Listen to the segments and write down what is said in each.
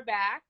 are back.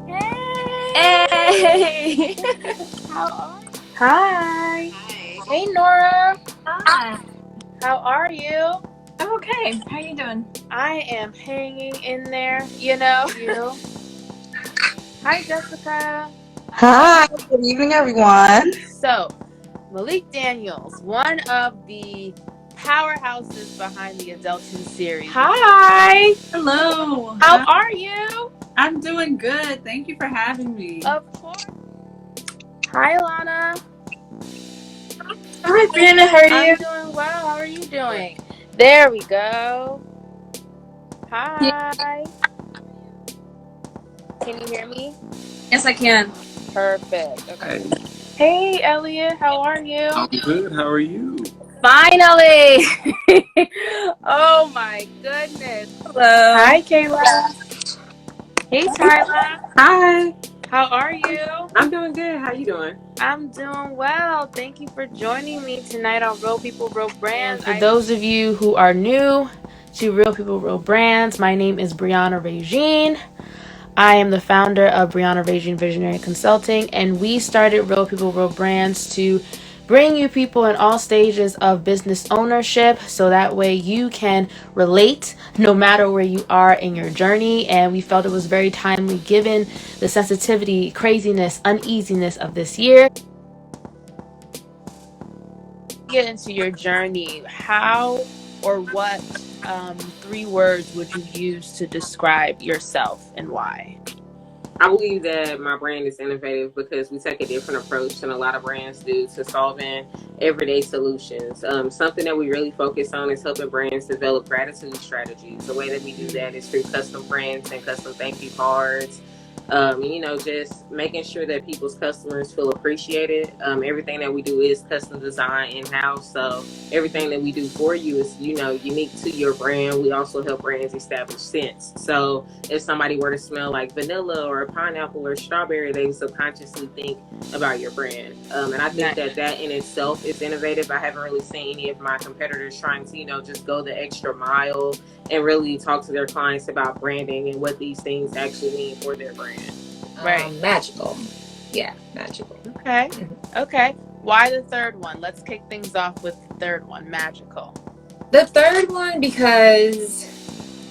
Hey! How are you? Hi. Hey, Nora. Hi. How are you? I'm okay. How you doing? I am hanging in there, you. Hi, Jessica. Hi, good evening, everyone. So, Malik Daniels, one of the powerhouses behind the Adulting series. Hi. Hello. How are you? I'm doing good. Thank you for having me. Of course. Hi, Lana. Hi, Brianna. How are you? I'm doing well. How are you doing? There we go. Hi. Can you hear me? Yes, I can. Perfect. Okay. Hey, Hey, Elliot. How are you? I'm good. How are you? Finally. Oh my goodness. Hello. Hi, Kayla. Hey, Tyler. Hi. How are you? I'm doing good. How you doing? I'm doing well. Thank you for joining me tonight on Real People, Real Brands. And for those of you who are new to Real People, Real Brands, my name is Brianna Regine. I am the founder of Brianna Regine Visionary Consulting, and we started Real People, Real Brands to bring you people in all stages of business ownership so that way you can relate no matter where you are in your journey. And we felt it was very timely given the sensitivity, craziness, uneasiness of this year. Get into your journey, how or what 3 words would you use to describe yourself and why? I believe that my brand is innovative because we take a different approach than a lot of brands do to solving everyday solutions. Something that we really focus on is helping brands develop gratitude strategies. The way that we do that is through custom brands and custom thank you cards. Just making sure that people's customers feel appreciated. Everything that we do is custom design in house. So everything that we do for you is, unique to your brand. We also help brands establish scents. So if somebody were to smell like vanilla or pineapple or strawberry, they would subconsciously think about your brand. And I think that in itself is innovative. I haven't really seen any of my competitors trying to, just go the extra mile and really talk to their clients about branding and what these things actually mean for their brand. Right. Magical. Yeah, magical. Okay. Okay. Why the third one? Let's kick things off with the third one, magical. The third one, because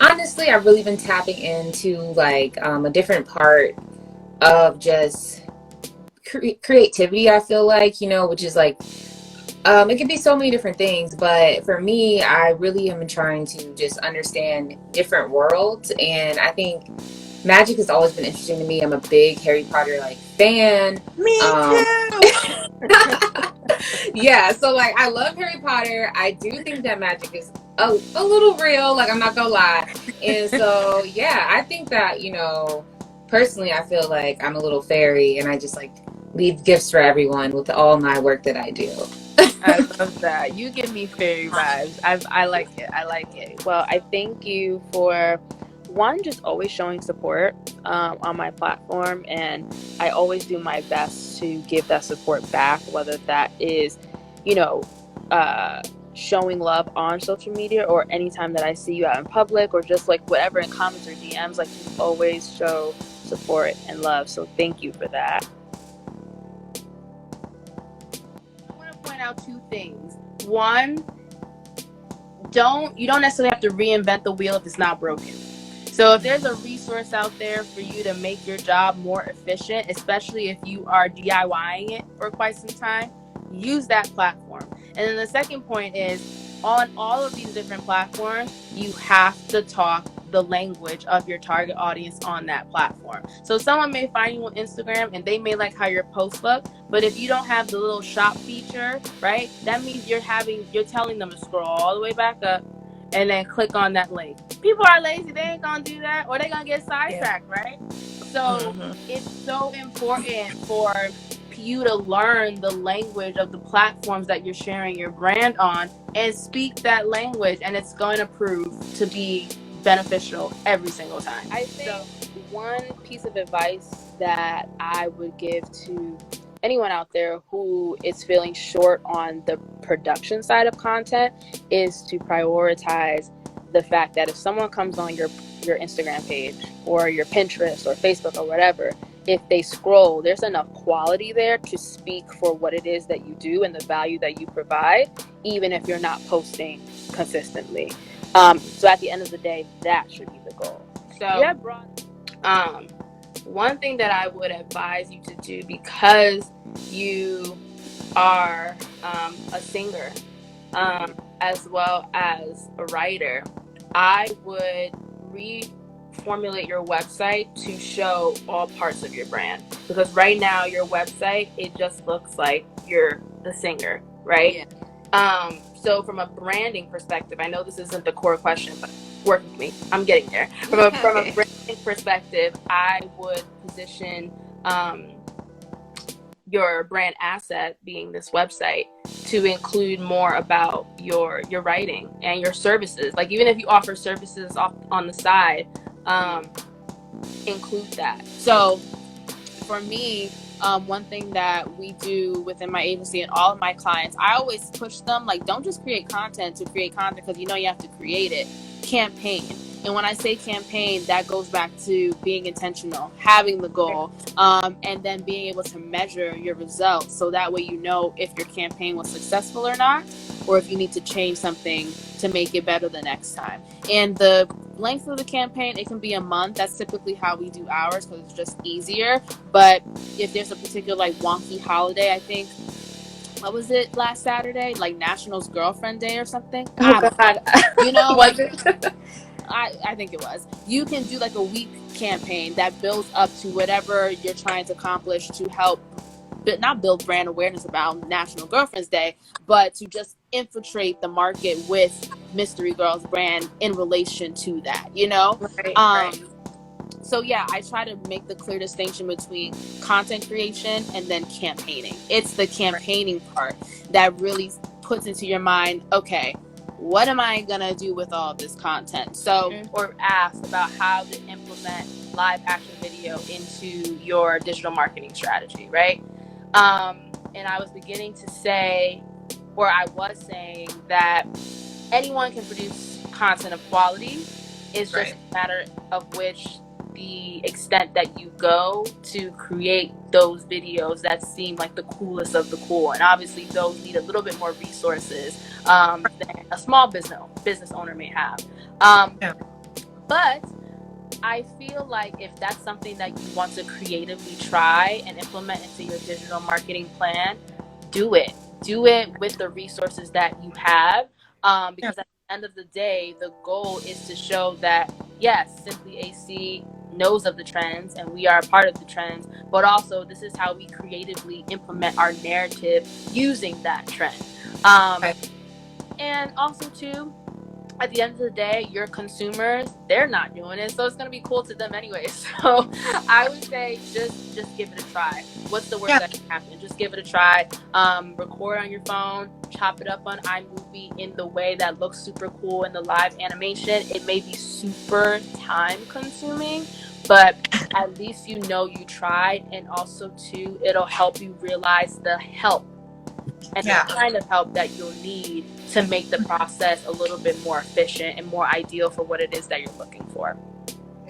honestly, I've really been tapping into a different part of just creativity. I feel like, which is it could be so many different things, but for me, I really am trying to just understand different worlds, and I think magic has always been interesting to me. I'm a big Harry Potter fan. Me too. Yeah, so I love Harry Potter. I do think that magic is a little real, I'm not gonna lie. And so yeah, I think that, personally I feel like I'm a little fairy and I just leave gifts for everyone with all my work that I do. I love that. You give me fairy vibes. I like it. I like it. Well, I thank you for one, just always showing support on my platform, and I always do my best to give that support back, whether that is, you know, showing love on social media or anytime that I see you out in public or just whatever in comments or DMs, you always show support and love. So thank you for that. I want to point out 2 things. One, you don't necessarily have to reinvent the wheel if it's not broken. So if there's a resource out there for you to make your job more efficient, especially if you are DIYing it for quite some time, use that platform. And then the second point is, on all of these different platforms, you have to talk the language of your target audience on that platform. So someone may find you on Instagram and they may like how your posts look, but if you don't have the little shop feature, right, that means you're telling them to scroll all the way back up and then click on that link. People are lazy, they ain't gonna do that, or they're gonna get sidetracked, right? So it's so important for you to learn the language of the platforms that you're sharing your brand on and speak that language, and it's going to prove to be beneficial every single time. I think one piece of advice that I would give to anyone out there who is feeling short on the production side of content is to prioritize the fact that if someone comes on your Instagram page or your Pinterest or Facebook or whatever, if they scroll, there's enough quality there to speak for what it is that you do and the value that you provide, even if you're not posting consistently. So at the end of the day, that should be the goal. So yeah, one thing that I would advise you to do, because you are a singer as well as a writer, I would reformulate your website to show all parts of your brand. Because right now your website, it just looks like you're the singer, right? Yeah. So from a branding perspective, I know this isn't the core question, but work with me. I'm getting there. From a branding perspective, I would position your brand asset, being this website, to include more about your writing and your services. Like, even if you offer services off on the side, include that. So for me, one thing that we do within my agency and all of my clients, I always push them, like, don't just create content to create content, because you have to create it. Campaign. And when I say campaign, that goes back to being intentional, having the goal, and then being able to measure your results. So that way you know if your campaign was successful or not, or if you need to change something to make it better the next time. And the length of the campaign, it can be a month. That's typically how we do ours, because it's just easier. But if there's a particular, like, wonky holiday, I think, what was it last Saturday? Like National's Girlfriend Day or something? Oh, God. Like, I think it was. You can do like a week campaign that builds up to whatever you're trying to accomplish, to help, but not build brand awareness about National Girlfriend's Day, but to just infiltrate the market with Mystery Girls brand in relation to that, Right. So yeah, I try to make the clear distinction between content creation and then campaigning. It's the campaigning part that really puts into your mind, okay, what am I gonna do with all this content? So, or ask about how to implement live action video into your digital marketing strategy, right? And I was beginning to say, or I was saying, that anyone can produce content of quality. It's just a matter of which the extent that you go to create those videos that seem like the coolest of the cool. And obviously those need a little bit more resources than a small business owner may have. But I feel like if that's something that you want to creatively try and implement into your digital marketing plan, do it. Do it with the resources that you have. Because at the end of the day, the goal is to show that, yes, Simply AC knows of the trends and we are a part of the trends, but also this is how we creatively implement our narrative using that trend. And also, too, at the end of the day, your consumers, they're not doing it, so it's going to be cool to them anyway. So I would say just give it a try. What's the worst that can happen? Just give it a try. Record on your phone, chop it up on iMovie in the way that looks super cool in the live animation. It may be super time consuming, but at least you tried. And also, too, it'll help you realize the help and the kind of help that you'll need to make the process a little bit more efficient and more ideal for what it is that you're looking for.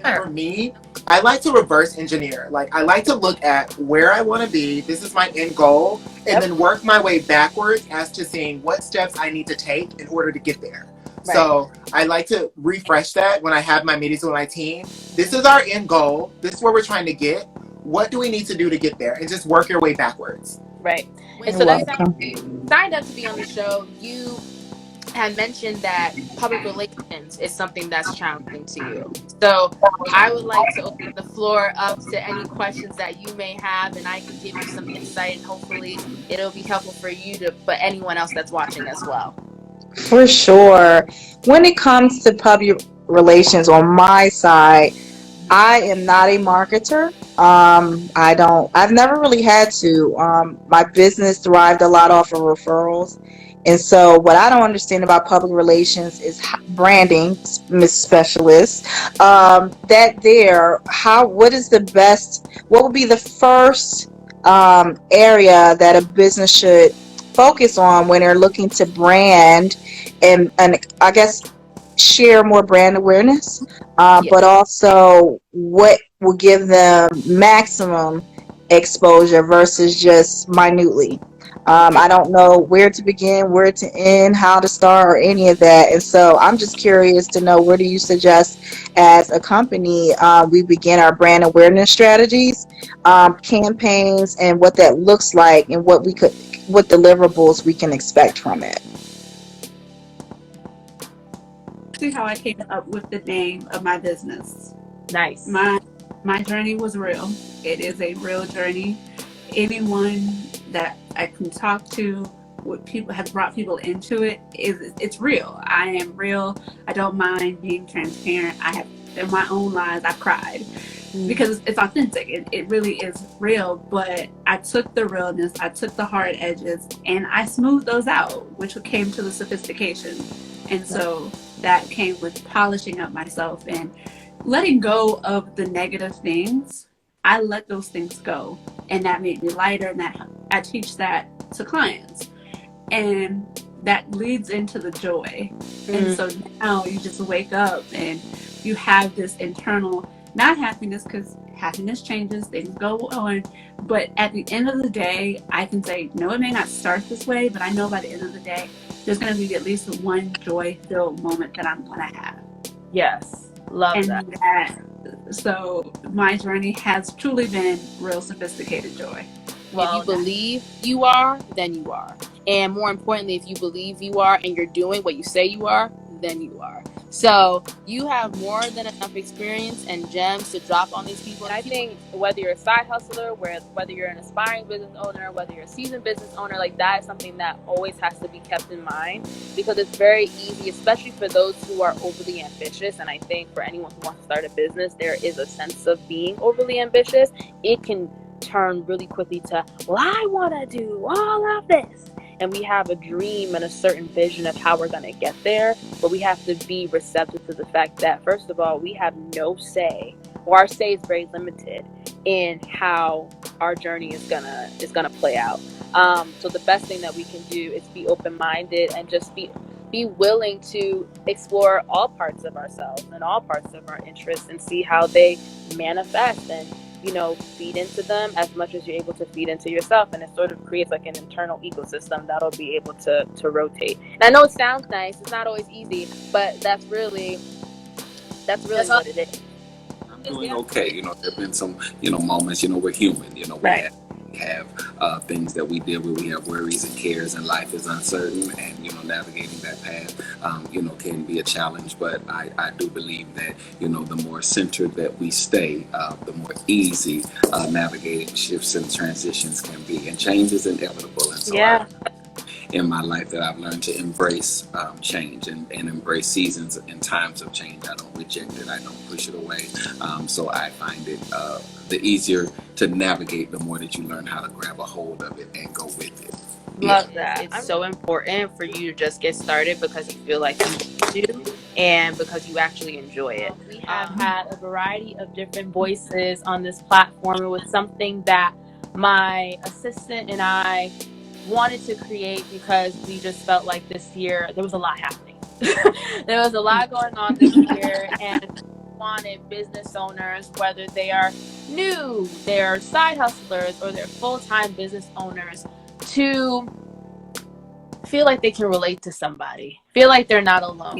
For me, I like to reverse engineer. Like, I like to look at where I want to be. This is my end goal. And then work my way backwards as to seeing what steps I need to take in order to get there. Right. So I like to refresh that when I have my meetings with my team. This is our end goal. This is where we're trying to get. What do we need to do to get there? And just work your way backwards. Right. And so that's signed up to be on the show. You had mentioned that public relations is something that's challenging to you. So I would like to open the floor up to any questions that you may have, and I can give you some insight, and hopefully it'll be helpful for you but anyone else that's watching as well. For sure. When it comes to public relations on my side, I am not a marketer. I've never really had to. My business thrived a lot off of referrals. And so what I don't understand about public relations is branding, Miss Specialist, what would be the first area that a business should focus on when they're looking to brand and I guess share more brand awareness, Yeah. but also what will give them maximum exposure versus just minutely. I don't know where to begin, where to end, how to start, or any of that. And so I'm just curious to know, where do you suggest as a company we begin our brand awareness strategies, campaigns, and what that looks like, and what deliverables we can expect from it? See how I came up with the name of my business. Nice. My journey was real. It is a real journey. Anyone that I can talk to, what people have brought people into it, it's real. I am real. I don't mind being transparent. I have, in my own lives, I've cried because it's authentic. It really is real. But I took the realness, I took the hard edges, and I smoothed those out, which came to the sophistication. And so that came with polishing up myself and letting go of the negative things. I let those things go, and that made me lighter. And that I teach that to clients, and that leads into the joy. And so now you just wake up and you have this internal, not happiness, because happiness changes, things go on. But at the end of the day, I can say, no, it may not start this way, but I know by the end of the day, there's going to be at least one joy-filled moment that I'm going to have. Yes, love that. So my journey has truly been real sophisticated joy. Well, if you believe you are, then you are. And more importantly, if you believe you are and you're doing what you say you are, then you are. So you have more than enough experience and gems to drop on these people. And I think whether you're a side hustler, whether you're an aspiring business owner, whether you're a seasoned business owner, like that is something that always has to be kept in mind, because it's very easy, especially for those who are overly ambitious. And I think for anyone who wants to start a business, there is a sense of being overly ambitious. It can turn really quickly to, well, I want to do all of this. And we have a dream and a certain vision of how we're going to get there. But we have to be receptive to the fact that, first of all, we have no say, or our say is very limited in how our journey is gonna play out. So the best thing that we can do is be open-minded and just be willing to explore all parts of ourselves and all parts of our interests and see how they manifest, and feed into them as much as you're able to feed into yourself. And it sort of creates like an internal ecosystem that'll be able to rotate. And I know it sounds nice, it's not always easy, but that's really what it is. I'm doing okay. There have been some, moments, we're human, Right. we have things that we deal with. We have worries and cares, and life is uncertain, and navigating that path can be a challenge. But I do believe that the more centered that we stay, the more easy navigating shifts and transitions can be. And change is inevitable, and so in my life that I've learned to embrace change and embrace seasons and times of change. I don't reject it. I don't push it away. So I find it the easier to navigate, the more that you learn how to grab a hold of it and go with it. Love that. It's so important for you to just get started because you feel like you do and because you actually enjoy it. We have had a variety of different voices on this platform. It was something that my assistant and I wanted to create because we just felt like this year there was a lot happening. There was a lot going on this year, and we wanted business owners, whether they are new, they're side hustlers, or they're full-time business owners, to feel like they can relate to somebody, feel like they're not alone.